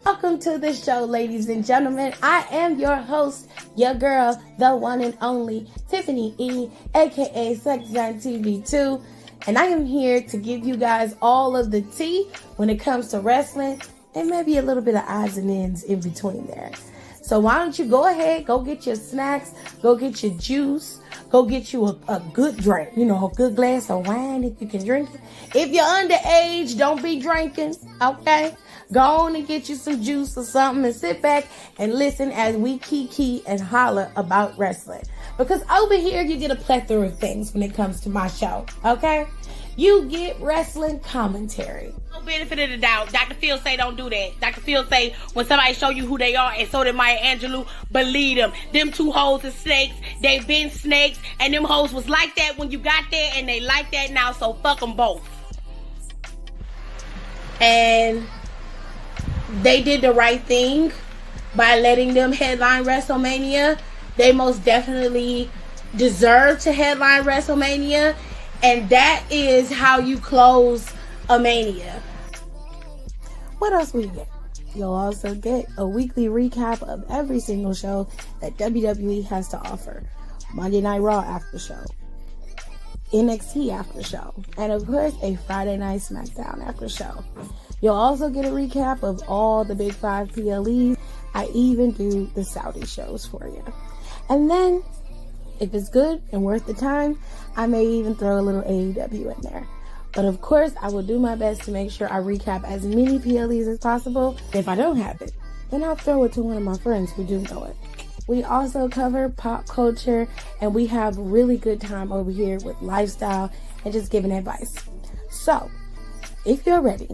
Welcome to the show, ladies and gentlemen. I am your host, your girl, the one and only Tiffany E, aka Sexline TV2, and I am here to give you guys all of the tea when it comes to wrestling and maybe a little bit of odds and ends in between there. So why don't you go ahead, go get your snacks, go get your juice, go get you a good drink, a good glass of wine if you can drink it. If you're underage, don't be drinking, okay? Go on and get you some juice or something and sit back and listen as we kiki and holler about wrestling. Because over here, you get a plethora of things when it comes to my show, okay? You get wrestling commentary. No benefit of the doubt. Dr. Phil say don't do that. Dr. Phil say when somebody show you who they are, and so did Maya Angelou, believe them. Them two hoes are snakes. They been snakes, and them hoes was like that when you got there, and they like that now, so fuck them both. And they did the right thing by letting them headline WrestleMania. They most definitely deserve to headline WrestleMania. And that is how you close a mania. What else we get? You'll also get a weekly recap of every single show that WWE has to offer. Monday Night Raw after show, NXT after show, and of course a Friday Night SmackDown after show. You'll also get a recap of all the Big 5 PLEs. I even do the Saudi shows for you. And then, if it's good and worth the time, I may even throw a little AEW in there. But of course, I will do my best to make sure I recap as many PLEs as possible. If I don't have it, then I'll throw it to one of my friends who do know it. We also cover pop culture, and we have really good time over here with lifestyle and just giving advice. So, if you're ready,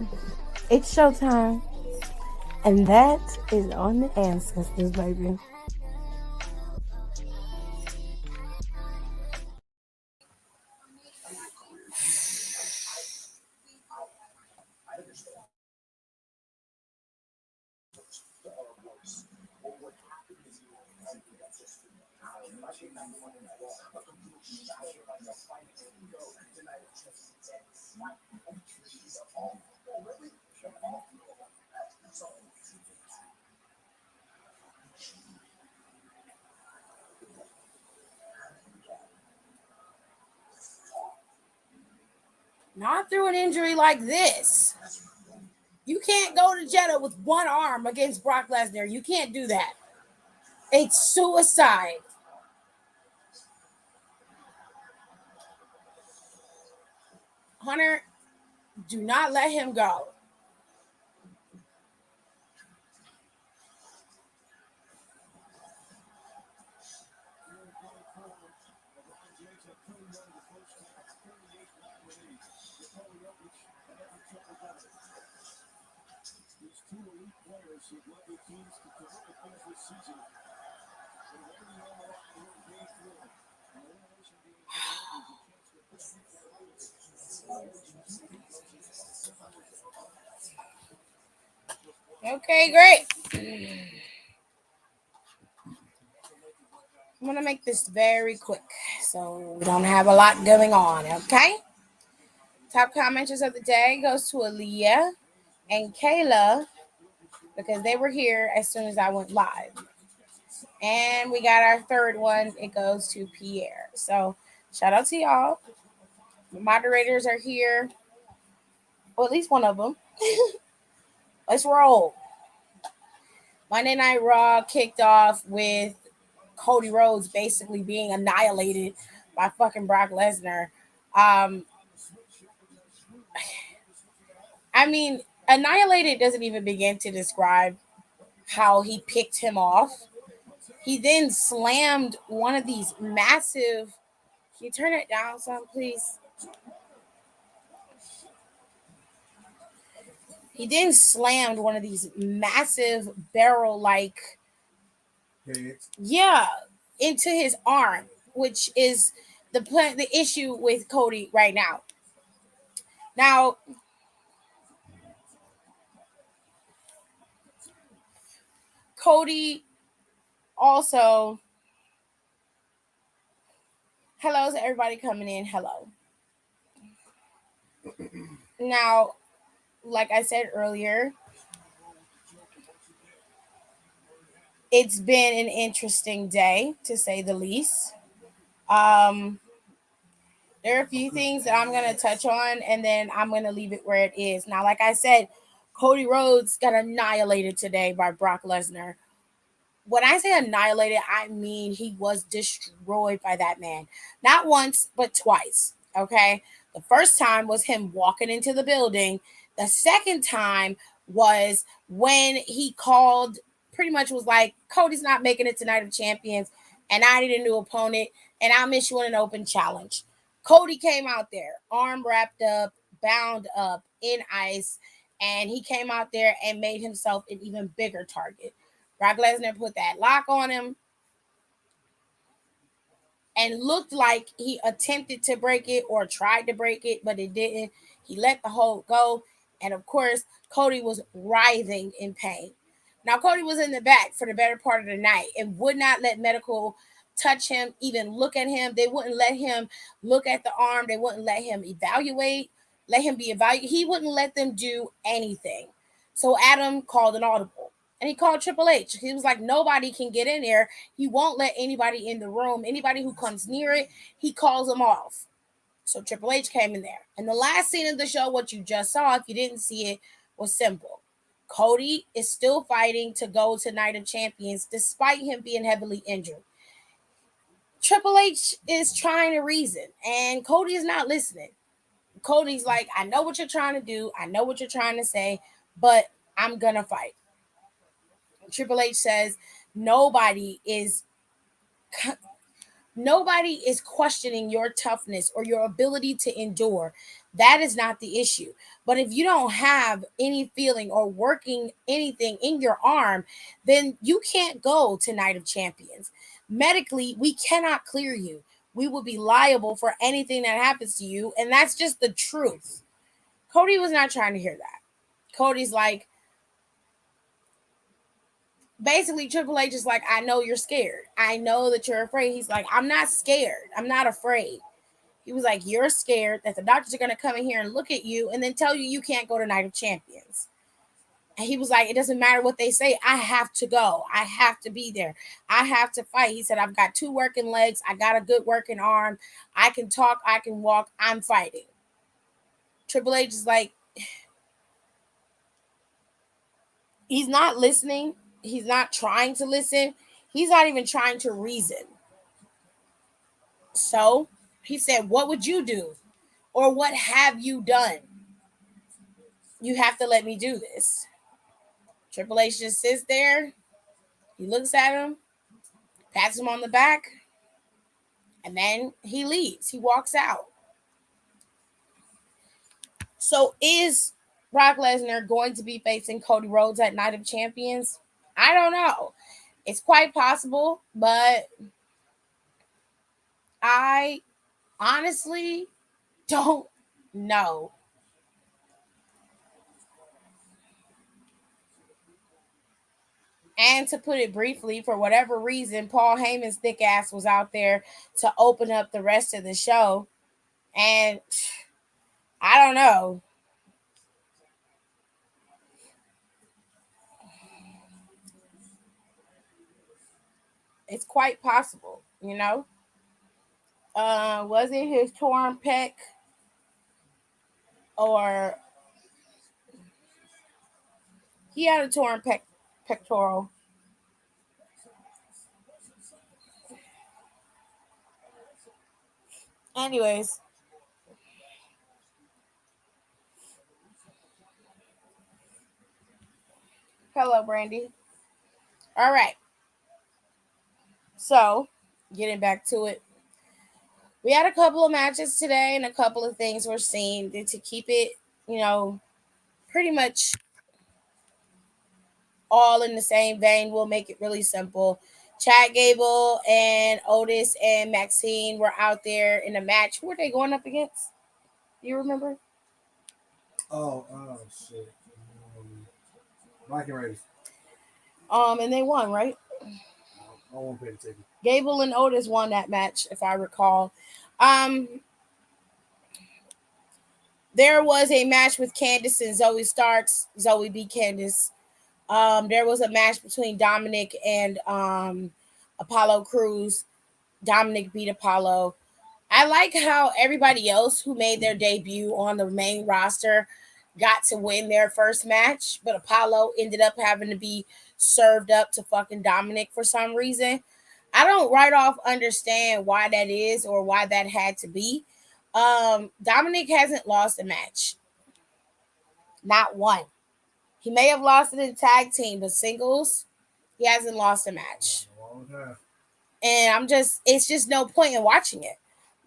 it's showtime, and that is on the ancestors, baby. Not through an injury like this. You can't go to Jeddah with one arm against Brock Lesnar. You can't do that. It's suicide. Hunter, do not let him go. Okay, great. I'm going to make this very quick so we don't have a lot going on, okay? Top commenters of the day goes to Aaliyah and Kayla because they were here as soon as I went live. And we got our third one. It goes to Pierre. So shout out to y'all. The moderators are here. Well, at least one of them. Let's roll. Monday Night Raw kicked off with Cody Rhodes basically being annihilated by fucking Brock Lesnar. I mean, annihilated doesn't even begin to describe how he picked him off. He then slammed one of these massive. Can you turn it down some, please? He then slammed one of these massive barrel-like, into his arm, which is the issue with Cody right now. Now, Cody also, hello to everybody coming in. Hello. Now, like I said earlier, It's been an interesting day, to say the least. Um, there are a few things that I'm going to touch on, and then I'm going to leave it where it is. Now, like I said, Cody Rhodes got annihilated today by Brock Lesnar. When I say annihilated, I mean he was destroyed by that man. Not once, but twice. Okay. The first time was him walking into the building. The second time was when he called, pretty much was like, Cody's not making it to Night of Champions, and I need a new opponent, and I'm issuing an open challenge. Cody came out there, arm wrapped up, bound up in ice, and he came out there and made himself an even bigger target. Brock Lesnar put that lock on him and looked like he attempted to break it or tried to break it, but it didn't. He let the hold go. And of course, Cody was writhing in pain. Now, Cody was in the back for the better part of the night and would not let medical touch him, even look at him. They wouldn't let him look at the arm. They wouldn't let him let him be evaluated. He wouldn't let them do anything. So Adam called an audible. And he called Triple H. He was like, nobody can get in there. He won't let anybody in the room. Anybody who comes near it, he calls them off. So Triple H came in there. And the last scene of the show, what you just saw, if you didn't see it, was simple. Cody is still fighting to go to Night of Champions despite him being heavily injured. Triple H is trying to reason, and Cody is not listening. Cody's like, I know what you're trying to do. I know what you're trying to say, but I'm going to fight. Triple H says nobody is nobody is questioning your toughness or your ability to endure. That is not the issue. But if you don't have any feeling or working anything in your arm, then you can't go to Night of Champions. Medically, we cannot clear you. We will be liable for anything that happens to you, and that's just the truth. Cody was not trying to hear that. Cody's like, basically Triple H is like, I know you're scared. I know that you're afraid. He's like, I'm not scared. I'm not afraid. He was like, you're scared that the doctors are going to come in here and look at you and then tell you can't go to Night of Champions. And he was like, it doesn't matter what they say. I have to go. I have to be there. I have to fight. He said, I've got 2 working legs. I got a good working arm. I can talk. I can walk. I'm fighting. Triple H is like, he's not listening. He's not trying to listen. He's not even trying to reason. So he said, what would you do? Or what have you done? You have to let me do this. Triple H just sits there. He looks at him, pats him on the back, and then he leaves. He walks out. So is Brock Lesnar going to be facing Cody Rhodes at Night of Champions? I don't know. It's quite possible, but I honestly don't know. And to put it briefly, for whatever reason, Paul Heyman's thick ass was out there to open up the rest of the show. And I don't know. It's quite possible, you know? Was it his torn pec or he had a pectoral? Anyways, hello, Brandy. All right. So, getting back to it, we had a couple of matches today and a couple of things were seen to keep it, you know, pretty much all in the same vein. We'll make it really simple. Chad Gable and Otis and Maxine were out there in a match. Who were they going up against? Do you remember? Oh, shit. Viking Raiders. And they won, right? I won't pay the ticket. Gable and Otis won that match, if I recall. Um, there was a match with Candice and Zoe Starks. Zoe beat Candice. There was a match between Dominic and Apollo Crews. Dominic beat Apollo. I like how everybody else who made their debut on the main roster got to win their first match, but Apollo ended up having to be served up to fucking Dominic for some reason. I don't right off understand why that is or why that had to be. Dominic hasn't lost a match, not one. He may have lost it in tag team, but singles, he hasn't lost a match. And it's just no point in watching it.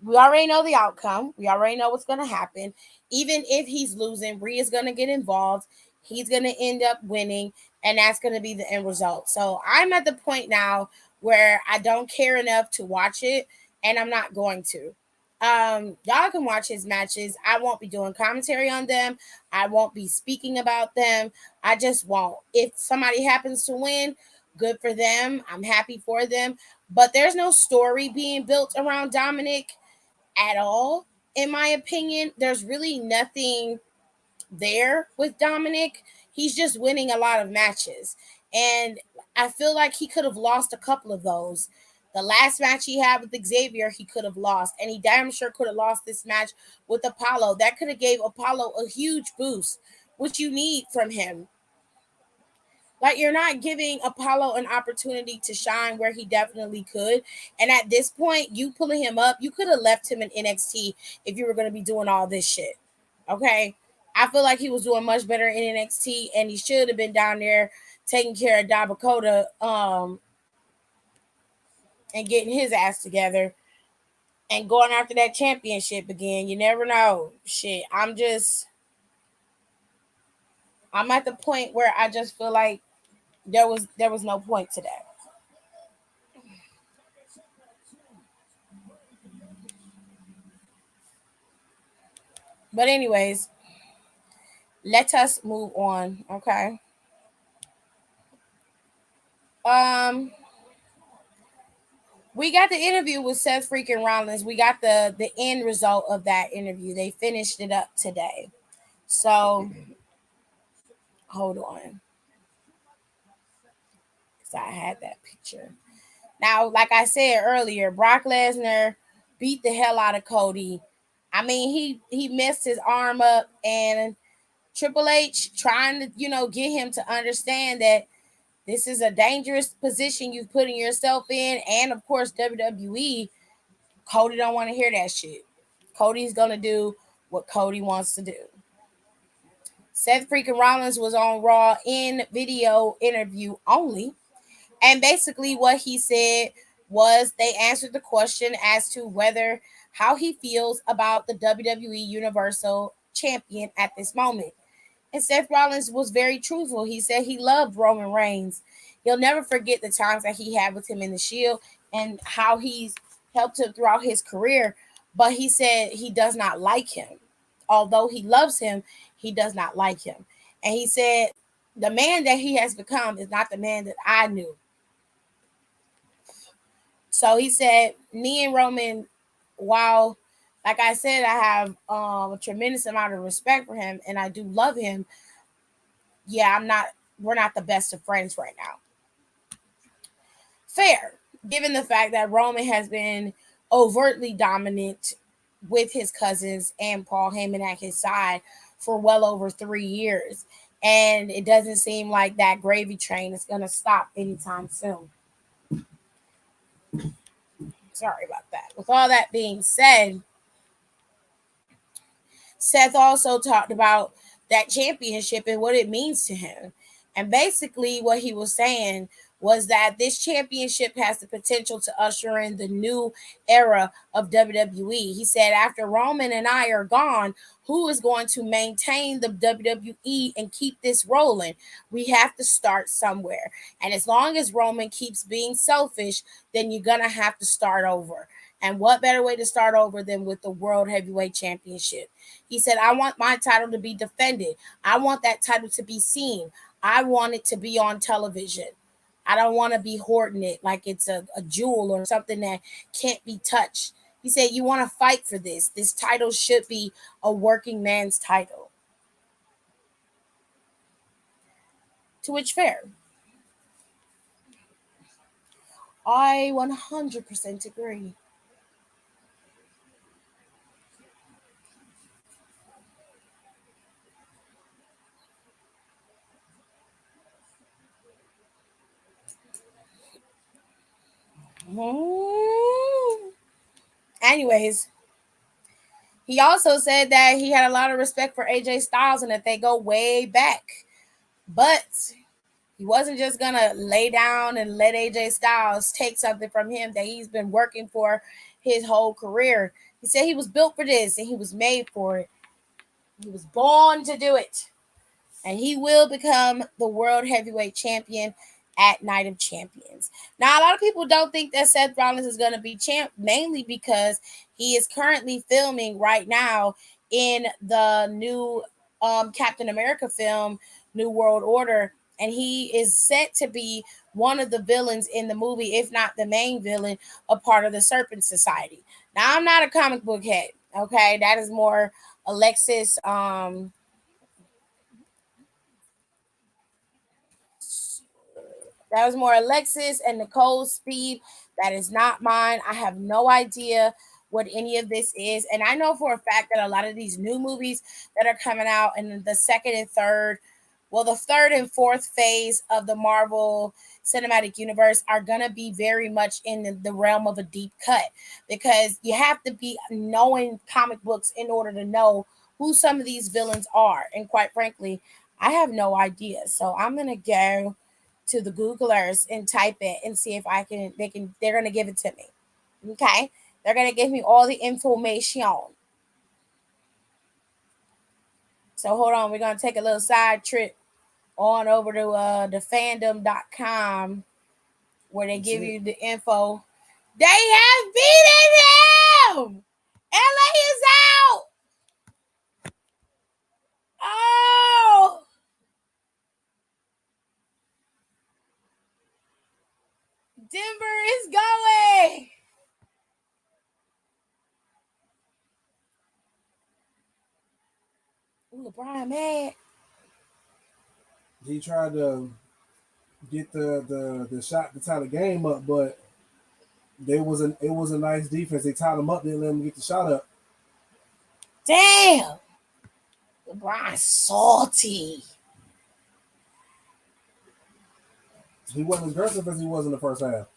We already know the outcome. We already know what's going to happen. Even if he's losing, Rhea's going to get involved. He's going to end up winning, and that's going to be the end result. So I'm at the point now where I don't care enough to watch it, and I'm not going to. Y'all can watch his matches. I won't be doing commentary on them. I won't be speaking about them. I just won't. If somebody happens to win, good for them. I'm happy for them. But there's no story being built around Dominic at all, in my opinion. There's really nothing there with Dominic. He's just winning a lot of matches. And I feel like he could have lost a couple of those. The last match he had with Xavier, he could have lost. And he damn sure could have lost this match with Apollo. That could have gave Apollo a huge boost, which you need from him. Like, you're not giving Apollo an opportunity to shine where he definitely could. And at this point, you pulling him up, you could have left him in NXT if you were going to be doing all this shit. Okay? I feel like he was doing much better in NXT, and he should have been down there taking care of Dabakota and getting his ass together and going after that championship again. You never know. Shit. I'm at the point where I just feel like there was no point to that. But anyways, let us move on, okay? Um, we got the interview with Seth freaking Rollins. We got the end result of that interview. They finished it up today. So hold on, because I had that picture. Now, like I said earlier, Brock Lesnar beat the hell out of Cody. I mean, he messed his arm up, and Triple H trying to, get him to understand that this is a dangerous position you've put yourself in. And of course, WWE, Cody don't want to hear that shit. Cody's going to do what Cody wants to do. Seth freaking Rollins was on Raw in video interview only. And basically what he said was they answered the question as to how he feels about the WWE Universal Champion at this moment. And Seth Rollins was very truthful. He said he loved Roman Reigns. He'll never forget the times that he had with him in the Shield and how he's helped him throughout his career. But he said he does not like him. Although he loves him, he does not like him. And he said the man that he has become is not the man that I knew. So he said, me and Roman, while, like I said, I have a tremendous amount of respect for him and I do love him. Yeah, we're not the best of friends right now. Fair, given the fact that Roman has been overtly dominant with his cousins and Paul Heyman at his side for well over 3 years. And it doesn't seem like that gravy train is going to stop anytime soon. Sorry about that. With all that being said, Seth also talked about that championship and what it means to him. And basically, what he was saying was that this championship has the potential to usher in the new era of WWE. He said, after Roman and I are gone, who is going to maintain the WWE and keep this rolling? We have to start somewhere. And as long as Roman keeps being selfish, then you're going to have to start over. And what better way to start over than with the World Heavyweight Championship? He said, I want my title to be defended. I want that title to be seen. I want it to be on television. I don't want to be hoarding it like it's a jewel or something that can't be touched. He said, you want to fight for this. This title should be a working man's title. To which fair. I 100% agree. Hmm. Anyways, he also said that he had a lot of respect for AJ Styles and that they go way back. But he wasn't just gonna lay down and let AJ Styles take something from him that he's been working for his whole career. He said he was built for this and he was made for it. He was born to do it. And he will become the world heavyweight champion at Night of Champions. Now, a lot of people don't think that Seth Rollins is going to be champ, mainly because he is currently filming right now in the new Captain America film, New World Order, and he is set to be one of the villains in the movie, if not the main villain, a part of the Serpent Society. Now, I'm not a comic book head, okay? That is more Alexis. That was more Alexis and Nicole Speed. That is not mine. I have no idea what any of this is. And I know for a fact that a lot of these new movies that are coming out in the second and third, well, the third and fourth phase of the Marvel Cinematic Universe are going to be very much in the realm of a deep cut because you have to be knowing comic books in order to know who some of these villains are. And quite frankly, I have no idea. So I'm going to go to the Googlers and type it and see if I can they're gonna give it to me. Okay. They're gonna give me all the information. So hold on, we're gonna take a little side trip on over to the fandom.com where they That's give it. you the info. They have beaten him! LA is out! Oh, Denver is going. Ooh, LeBron mad. He tried to get the shot to tie the game up, but it was a nice defense. They tied him up, didn't let him get the shot up. Damn. LeBron salty. He wasn't aggressive as he was in the first half.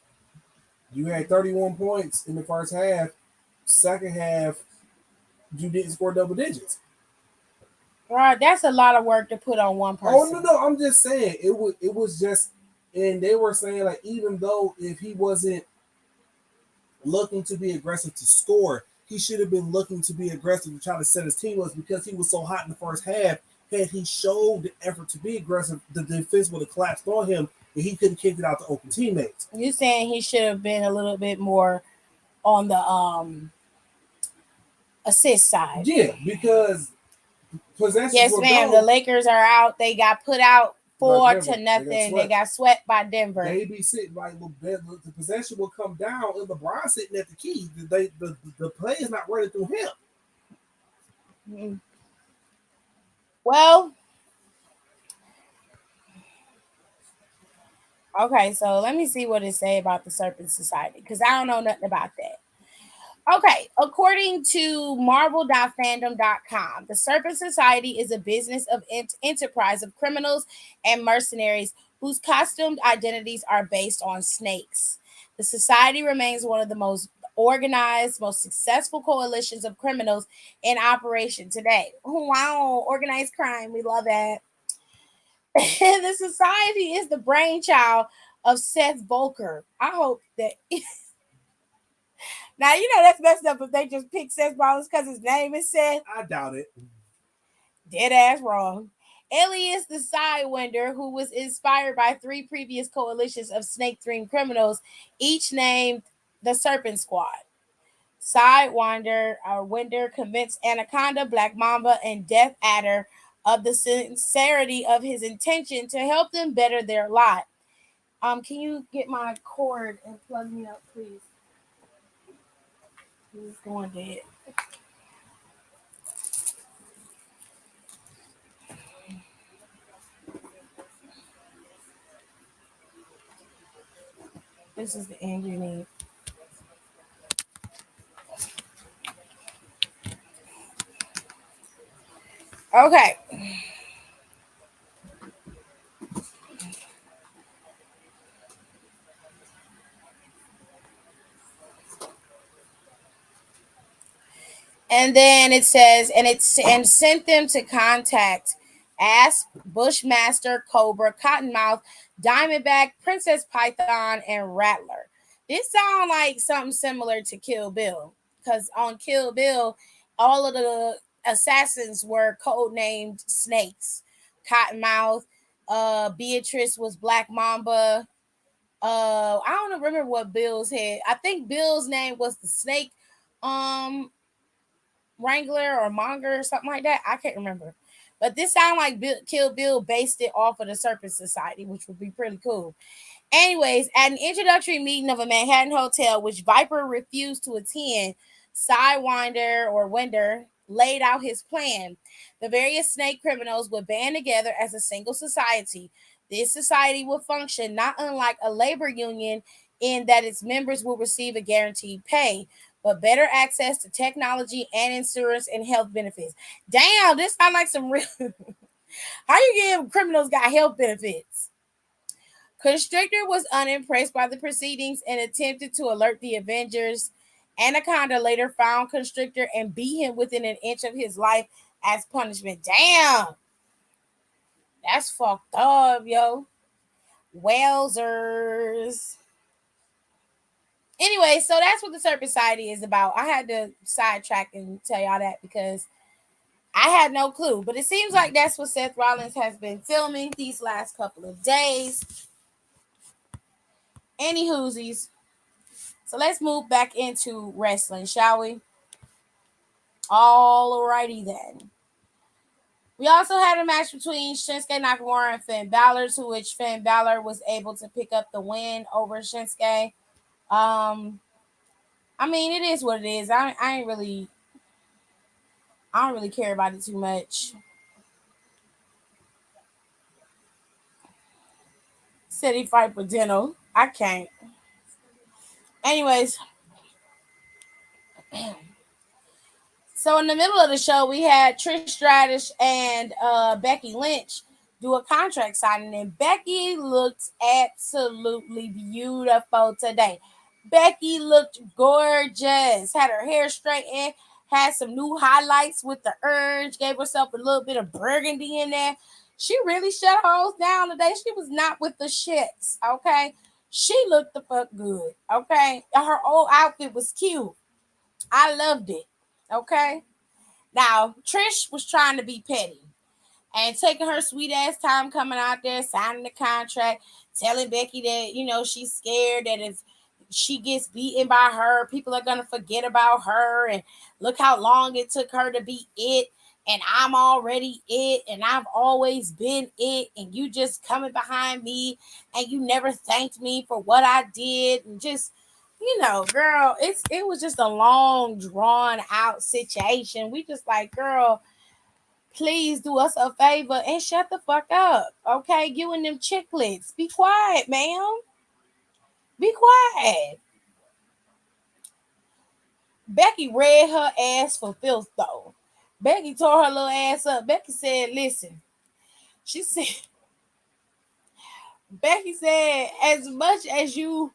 You had 31 points in the first half. Second half, you didn't score double digits. Right, that's a lot of work to put on one Oh person. no, I'm just saying it was just, and they were saying like even though if he wasn't looking to be aggressive to score, he should have been looking to be aggressive to try to set his team up because he was so hot in the first half. Had he showed the effort to be aggressive, the defense would have collapsed on him and he couldn't kick it out to open teammates. You saying he should have been a little bit more on the assist side? Yeah, because possessions Yes, will ma'am. The go Lakers are out. They got put out by 4 to Denver. They got nothing. They swept. got swept by Denver. They be sitting like the possession will come down and LeBron sitting at the key. The play is not running through him. Mm. Well, okay. So let me see what it say about the Serpent Society because I don't know nothing about that. Okay, according to marvel.fandom.com, the Serpent Society is a business of enterprise of criminals and mercenaries whose costumed identities are based on snakes. The society remains one of the most organized, most successful coalitions of criminals in operation today. Wow, organized crime, we love it. The society is the brainchild of Seth Volker. I hope that now, you know that's messed up if they just pick Seth Rollins because his name is Seth. I doubt it. Dead ass wrong. Alias the Sidewinder, who was inspired by 3 previous coalitions of snake themed criminals, each named the Serpent Squad. Sidewinder, Winder convinced Anaconda, Black Mamba, and Death Adder of the sincerity of his intention to help them better their lot. Can you get my cord and plug me up, please? He's going dead. This is the end you need. Okay. And then it says, and sent them to contact Asp, Bushmaster, Cobra, Cottonmouth, Diamondback, Princess Python, and Rattler. This sounds like something similar to Kill Bill, because on Kill Bill, all of the assassins were codenamed snakes. Cottonmouth, Beatrice was Black Mamba. I don't remember what Bill's had. I think Bill's name was the Snake. Um, Wrangler or Monger or something like that. I can't remember. But this sound like Kill Bill based it off of the Serpent Society, which would be pretty cool. Anyways, at an introductory meeting of a Manhattan hotel, which Viper refused to attend, Sidewinder or Winder laid out his plan. The various snake criminals would band together as a single society. This society would function not unlike a labor union in that its members will receive a guaranteed pay, but better access to technology and insurance and health benefits. Damn, this sounds like some real. How you give criminals got health benefits? Constrictor was unimpressed by the proceedings and attempted to alert the Avengers. Anaconda later found Constrictor and beat him within an inch of his life as punishment. Damn, that's fucked up, yo. Wowzers. Anyway, so that's what the Serpent Society is about. I had to sidetrack and tell y'all that because I had no clue. But it seems like that's what Seth Rollins has been filming these last couple of days. Any whoosies. So let's move back into wrestling, shall we? Alrighty then. We also had a match between Shinsuke Nakamura and Finn Balor, to which Finn Balor was able to pick up the win over Shinsuke. I mean, it is what it is. I don't really care about it too much. City fight for dinner. I can't. Anyways, so in the middle of the show, we had Trish Stratus and Becky Lynch do a contract signing, and Becky looked absolutely beautiful today. Becky looked gorgeous. Had her hair straightened, had some new highlights with the urge, gave herself a little bit of burgundy in there. She really shut her hoes down today. She was not with the shits, okay? She looked the fuck good, okay? Her old outfit was cute. I loved it, okay? Now, Trish was trying to be petty and taking her sweet ass time coming out there, signing the contract, telling Becky that, she's scared that if she gets beaten by her, people are going to forget about her. And look how long it took her to be it. And I'm already it. And I've always been it. And you just coming behind me. And you never thanked me for what I did. And just, girl, it was just a long, drawn out situation. We just like, girl, please do us a favor and shut the fuck up. Okay? You and them chicklets. Be quiet, ma'am. Be quiet. Becky read her ass for filth, though. Becky tore her little ass up. Becky said, listen. She said, Becky said, as much as you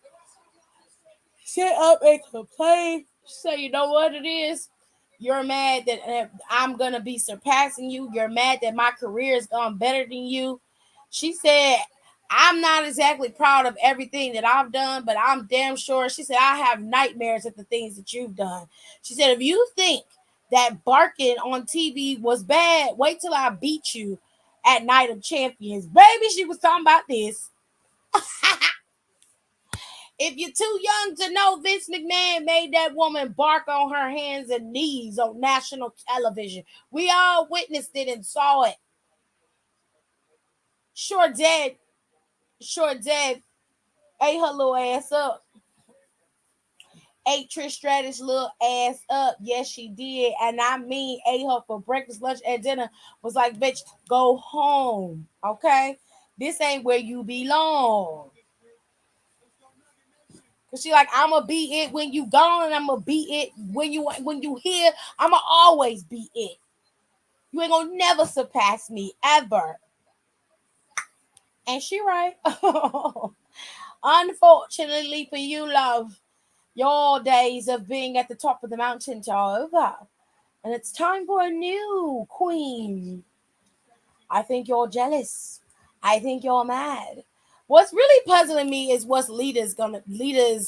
sit up and complain, say, you know what it is? You're mad that I'm going to be surpassing you. You're mad that my career is going better than you. She said, I'm not exactly proud of everything that I've done, but I'm damn sure. She said, I have nightmares at the things that you've done. She said, if you think that barking on TV was bad, wait till I beat you at Night of Champions. Baby, she was talking about this. If you're too young to know, Vince McMahon made that woman bark on her hands and knees on national television. We all witnessed it and saw it. Sure did. Ate her little ass up. Ate Trish Stratus' little ass up. Yes, she did. And I mean, ate her for breakfast, lunch, and dinner. Was like, bitch, go home. Okay? This ain't where you belong. Cause she like, I'ma be it when you gone, and I'ma be it when you here. I'ma always be it. You ain't gonna never surpass me ever. And she right. Unfortunately for you, love, your days of being at the top of the mountain are over. And it's time for a new queen. I think you're jealous. I think you're mad. What's really puzzling me is what's Lita's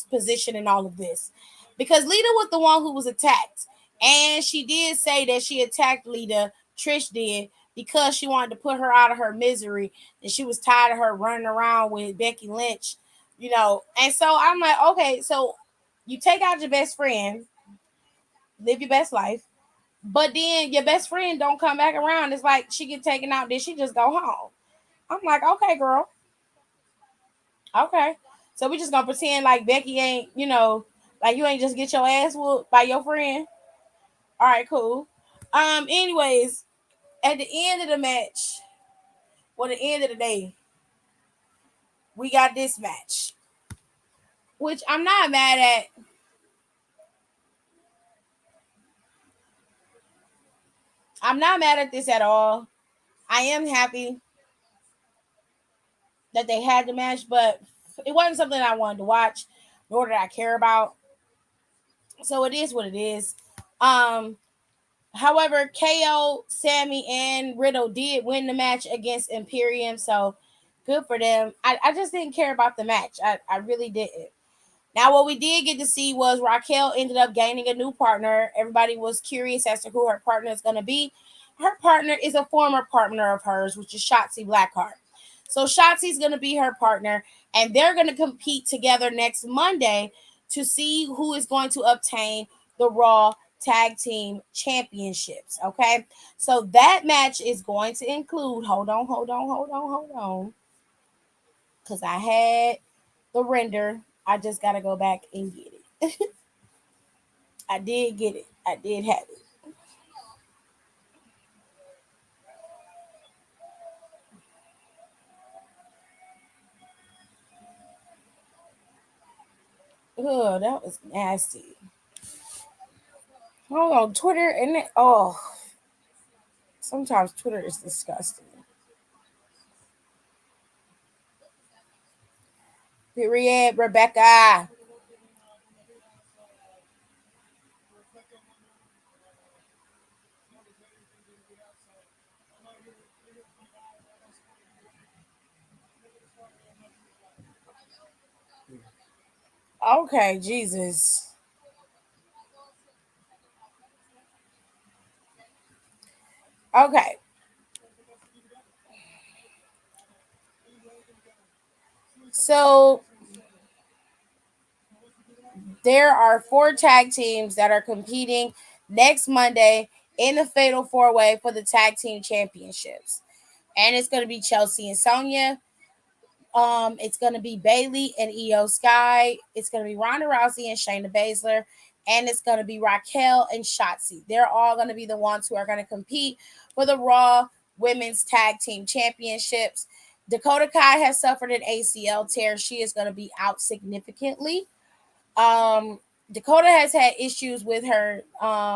position in all of this. Because Lita was the one who was attacked. And she did say that she attacked Lita, Trish did, because she wanted to put her out of her misery. And she was tired of her running around with Becky Lynch, you know. And so I'm like, okay, so you take out your best friend, live your best life, but then your best friend don't come back around. It's like she get taken out, then she just go home. I'm like, okay, girl. Okay. So we just gonna pretend like Becky ain't, like you ain't just get your ass whooped by your friend. All right, cool. Anyways, at the end of the match, well, the end of the day, we got this match, which I'm not mad at. I'm not mad at this at all. I am happy that they had the match, but it wasn't something I wanted to watch, nor did I care about. So it is what it is. Um, However, KO, Sammy, and Riddle did win the match against Imperium, so good for them. I just didn't care about the match. I really didn't. Now, what we did get to see was Raquel ended up gaining a new partner. Everybody was curious as to who her partner is going to be. Her partner is a former partner of hers, which is Shotzi Blackheart. So Shotzi's going to be her partner, and they're going to compete together next Monday to see who is going to obtain the Raw Tag Team Championships. Okay, so that match is going to include. Hold on, because I had the render. I just got to go back and get it. I did get it. I did have it. Oh, that was nasty. Hold on, Twitter and it, oh, sometimes Twitter is disgusting. Period, Rebecca. Okay, Jesus. Okay, so there are four tag teams that are competing next Monday in the Fatal Four Way for the Tag Team Championships, and it's going to be Chelsea and Sonya. It's gonna be Bailey and Io Sky. It's gonna be Ronda Rousey and Shayna Baszler, and it's gonna be Raquel and Shotzi. They're all gonna be the ones who are gonna compete for the Raw Women's Tag Team Championships. Dakota Kai has suffered an ACL tear. She is gonna be out significantly. Dakota has had issues with her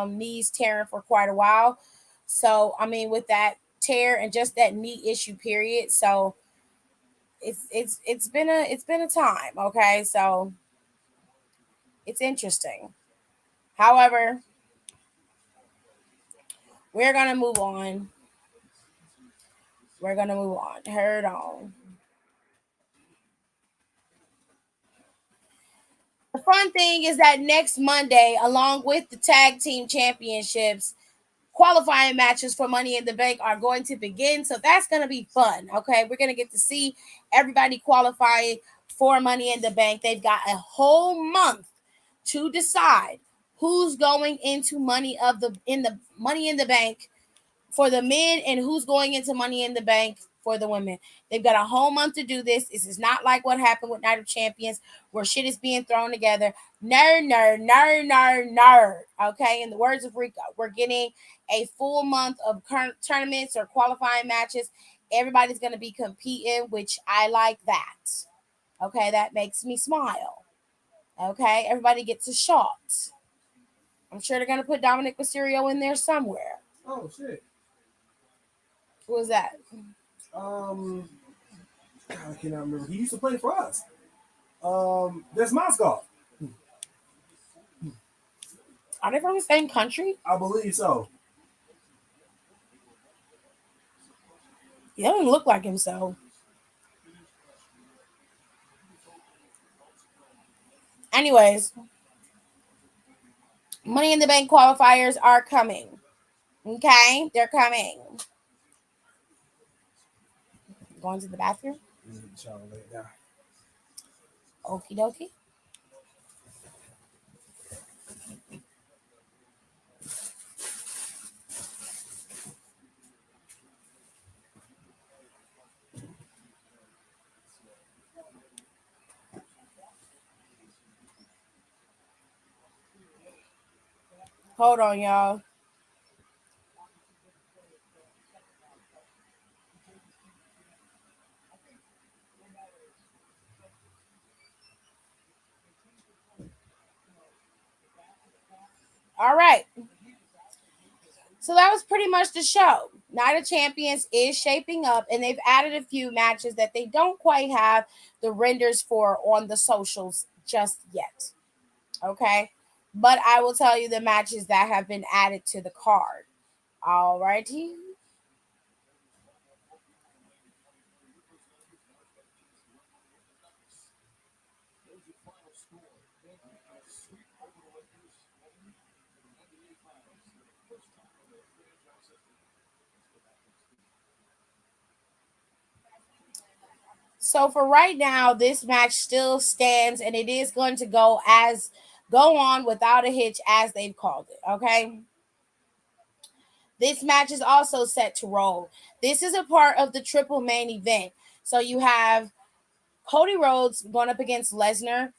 knees tearing for quite a while. So I mean, with that tear and just that knee issue, period. So it's been a time, okay? So it's interesting. However, we're gonna move on. We're gonna move on. Heard on. The fun thing is that next Monday, along with the tag team championships, qualifying matches for Money in the Bank are going to begin. So that's going to be fun. Okay. We're going to get to see everybody qualifying for Money in the Bank. They've got a whole month to decide who's going into Money in the Bank for the men and who's going into Money in the Bank for the women. They've got a whole month to do this. This is not like what happened with Night of Champions where shit is being thrown together. Nerd. Okay, in the words of Rico, we're getting a full month of current tournaments or qualifying matches. Everybody's going to be competing, which I like that. Okay, that makes me smile. Okay, everybody gets a shot. I'm sure they're gonna put Dominic Mysterio in there somewhere. Oh shit. Who was that? God, I cannot remember. He used to play for us. There's Moskov. Are they from the same country? I believe so. He doesn't look like himself. Anyways, Money in the Bank qualifiers are coming. Okay, they're coming. Going to the bathroom. Okie dokie. Hold on, y'all. All right. So that was pretty much the show. Night of Champions is shaping up, and they've added a few matches that they don't quite have the renders for on the socials just yet. Okay. But I will tell you the matches that have been added to the card. All righty. So for right now, this match still stands, and it is going to go on without a hitch as they've called it. Okay. This match is also set to roll. This is a part of the triple main event. So you have Cody Rhodes going up against Lesnar.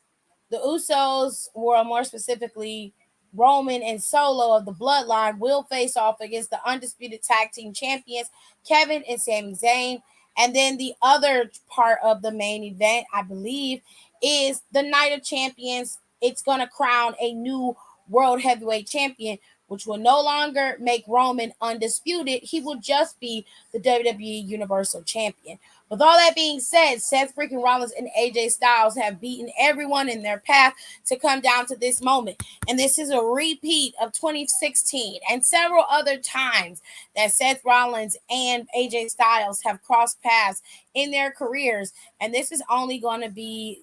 The Usos, or more specifically, Roman and Solo of the Bloodline, will face off against the undisputed tag team champions, Kevin and Sami Zayn. And then the other part of the main event, I believe, is the Night of Champions. It's going to crown a new World Heavyweight Champion, which will no longer make Roman undisputed. He will just be the WWE Universal Champion. With all that being said, Seth freaking Rollins and AJ Styles have beaten everyone in their path to come down to this moment. And this is a repeat of 2016 and several other times that Seth Rollins and AJ Styles have crossed paths in their careers. And this is only going to be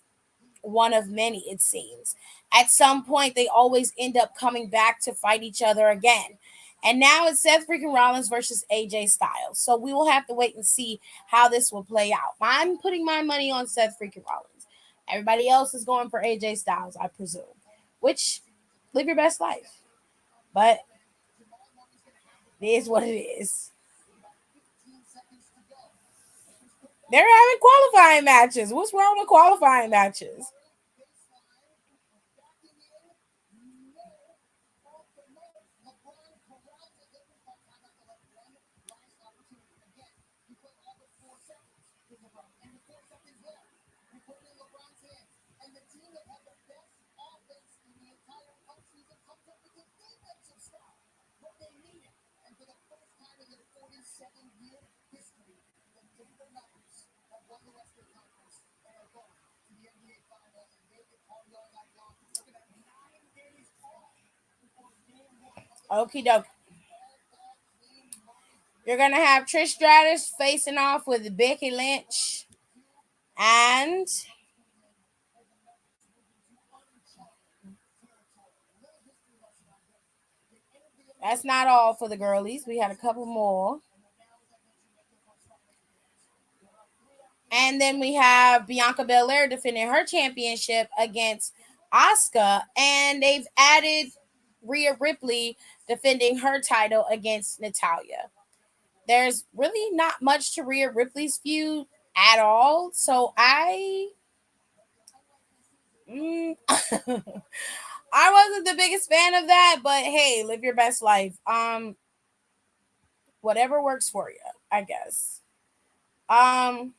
one of many, it seems. At some point, they always end up coming back to fight each other again. And now it's Seth freaking Rollins versus AJ Styles. So we will have to wait and see how this will play out. I'm putting my money on Seth freaking Rollins. Everybody else is going for AJ Styles, I presume. Which, live your best life. But it is what it is. They're having qualifying matches. What's wrong with qualifying matches? Okie dokie. You're going to have Trish Stratus facing off with Becky Lynch. And that's not all for the girlies. We had a couple more. And then we have Bianca Belair defending her championship against Asuka. And they've added Rhea Ripley defending her title against Natalya. There's really not much to Rhea Ripley's feud at all. So I wasn't the biggest fan of that, but hey, live your best life. Whatever works for you, I guess. Um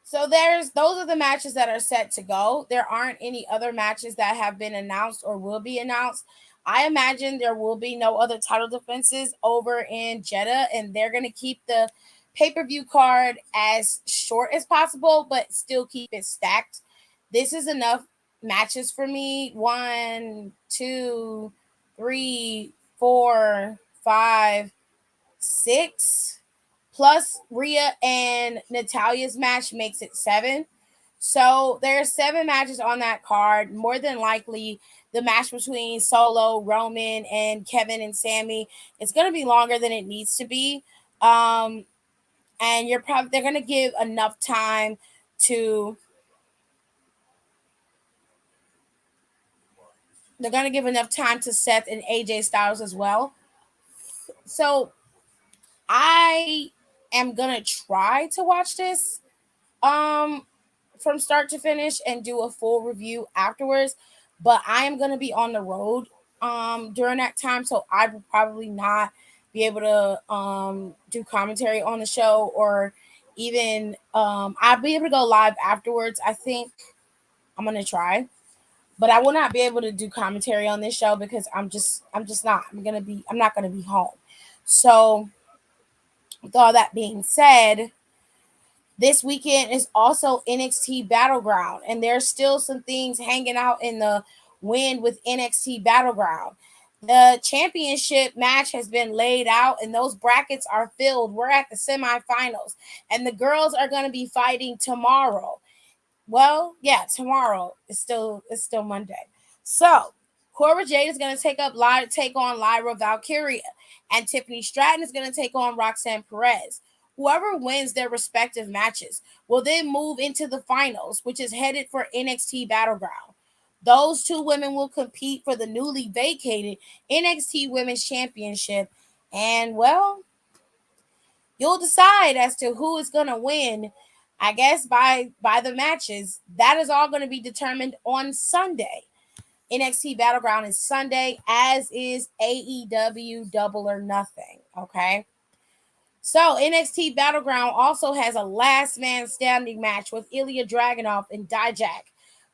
So those are the matches that are set to go. There aren't any other matches that have been announced or will be announced. I imagine there will be no other title defenses over in Jeddah, and they're going to keep the pay-per-view card as short as possible, but still keep it stacked. This is enough matches for me. 1, 2, 3, 4, 5, 6 plus Rhea and Natalia's match makes it 7. So there's 7 matches on that card. More than likely, the match between Solo, Roman, and Kevin and Sammy is going to be longer than it needs to be. And they're going to give enough time to Seth and AJ Styles as well. So I am gonna try to watch this um from start to finish and do a full review afterwards. But I am gonna be on the road during that time, so I will probably not be able to do commentary on the show, or even I'll be able to go live afterwards. I think I'm gonna try. But I will not be able to do commentary on this show because I'm just not. I'm not gonna be home. So with all that being said, this weekend is also NXT Battleground, and there's still some things hanging out in the wind with NXT Battleground. The championship match has been laid out, and those brackets are filled. We're at the semifinals, and the girls are going to be fighting tomorrow. Well, yeah, tomorrow it's still Monday. So Cora Jade is going to take on Lyra Valkyria, and Tiffany Stratton is going to take on Roxanne Perez. Whoever wins their respective matches will then move into the finals, which is headed for NXT Battleground. Those two women will compete for the newly vacated NXT Women's Championship, and well, you'll decide as to who is going to win. I guess by the matches. That is all going to be determined on Sunday. NXT Battleground is Sunday, as is AEW Double or Nothing. Okay. So NXT Battleground also has a last man standing match with Ilya Dragunov and Dijak.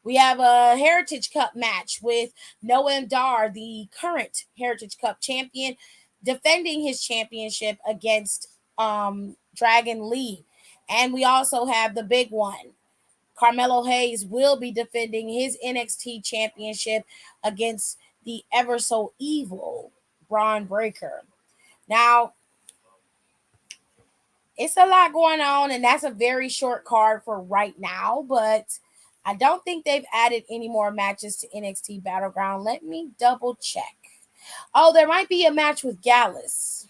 We have a Heritage Cup match with Noam Dar, the current Heritage Cup champion, defending his championship against Dragon Lee. And we also have the big one. Carmelo Hayes will be defending his NXT championship against the ever so evil Braun Breaker. Now, it's a lot going on, and that's a very short card for right now, but I don't think they've added any more matches to NXT Battleground. Let me double check. Oh, there might be a match with Gallus.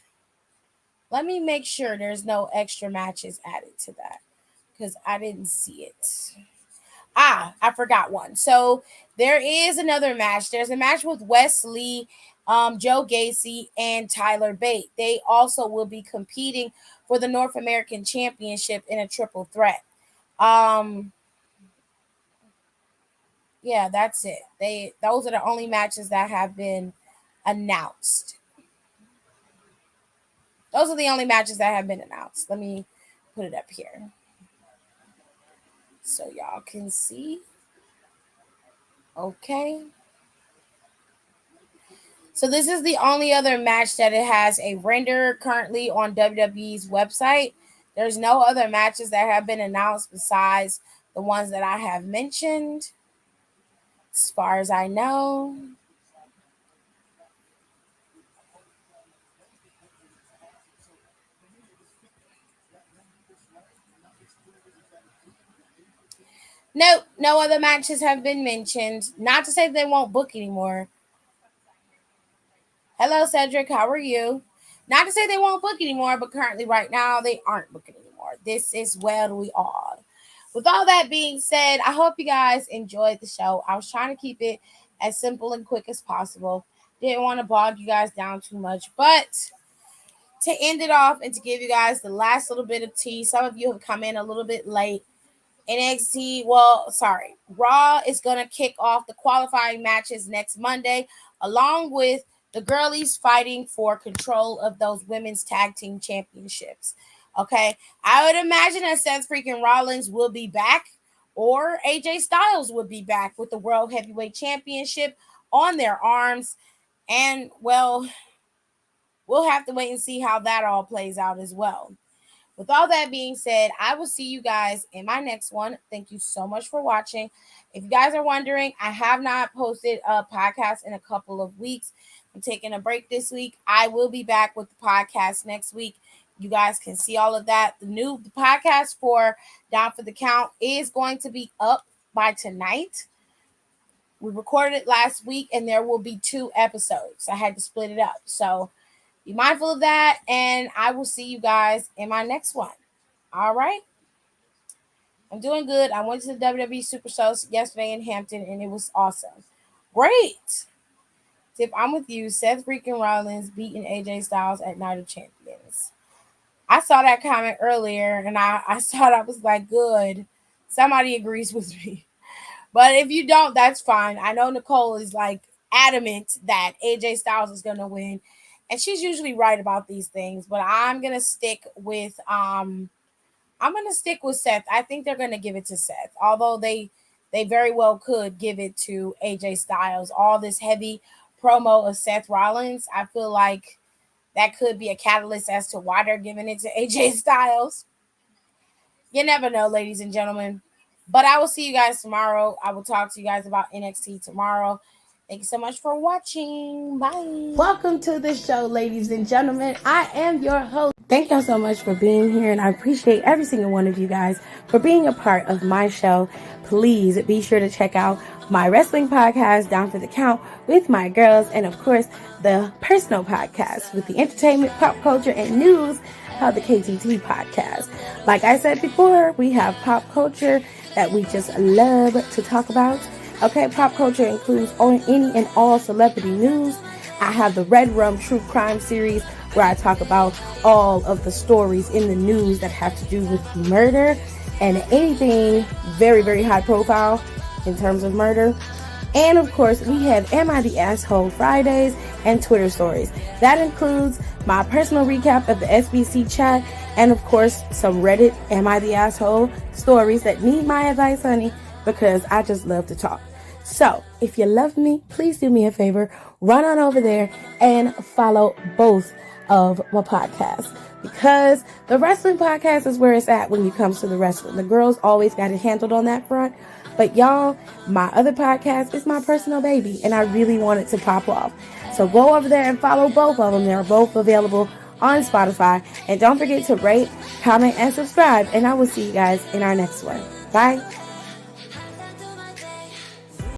Let me make sure there's no extra matches added to that because I didn't see it. I forgot one. So there is another match. There's a match with Wes Lee, Joe Gacy, and Tyler Bate. They also will be competing for the North American Championship in a triple threat. Um, yeah, that's it. Those are the only matches that have been announced. Those are the only matches that have been announced. Let me put it up here so y'all can see. Okay. So this is the only other match that it has a render currently on WWE's website. There's no other matches that have been announced besides the ones that I have mentioned, as far as I know. Nope, no other matches have been mentioned. Not to say they won't book anymore. Hello, Cedric. How are you? Not to say they won't book anymore, but currently, right now, they aren't booking anymore. This is where we are. With all that being said, I hope you guys enjoyed the show. I was trying to keep it as simple and quick as possible. Didn't want to bog you guys down too much, but to end it off and to give you guys the last little bit of tea, some of you have come in a little bit late. Raw is going to kick off the qualifying matches next Monday, along with the girlies fighting for control of those women's tag team championships. Okay, I would imagine that Seth freaking Rollins will be back, or AJ Styles would be back with the World Heavyweight Championship on their arms. And, well, we'll have to wait and see how that all plays out as well. With all that being said, I will see you guys in my next one. Thank you so much for watching. If you guys are wondering, I have not posted a podcast in a couple of weeks. I'm taking a break this week. I will be back with the podcast next week. You guys can see all of that. The podcast for Down for the Count is going to be up by tonight. We recorded it last week, and there will be 2 episodes. I had to split it up. So be mindful of that, and I will see you guys in my next one. All right? I'm doing good. I went to the WWE Super Show yesterday in Hampton, and it was awesome. Great. Tip, I'm with you. Seth freaking Rollins beating AJ Styles at Night of Champions. I saw that comment earlier, and I thought, I was like, good. Somebody agrees with me. But if you don't, that's fine. I know Nicole is like adamant that AJ Styles is going to win. And she's usually right about these things, but I'm gonna stick with Seth. I think they're gonna give it to Seth, although they very well could give it to AJ Styles. All this heavy promo of Seth Rollins, I feel like that could be a catalyst as to why they're giving it to AJ Styles. You never know, ladies and gentlemen. But I will see you guys tomorrow. I will talk to you guys about NXT tomorrow. Thank you so much for watching. Bye. Welcome to the show, ladies and gentlemen. I am your host. Thank y'all so much for being here, and I appreciate every single one of you guys for being a part of my show. Please be sure to check out my wrestling podcast, Down for the Count, with my girls, and of course, the personal podcast with the entertainment, pop culture, and news of the KTT podcast. Like I said before, we have pop culture that we just love to talk about. Okay, pop culture includes any and all celebrity news. I have the Red Rum True Crime series where I talk about all of the stories in the news that have to do with murder and anything very, very high profile in terms of murder. And of course, we have Am I the Asshole Fridays and Twitter stories. That includes my personal recap of the SBC chat and of course, some Reddit Am I the Asshole stories that need my advice, honey, because I just love to talk. So, if you love me, please do me a favor, run on over there and follow both of my podcasts, because the wrestling podcast is where it's at when it comes to the wrestling. The girls always got it handled on that front, but y'all, my other podcast is my personal baby, and I really want it to pop off. So go over there and follow both of them. They're both available on Spotify, and don't forget to rate, comment, and subscribe, and I will see you guys in our next one. Bye.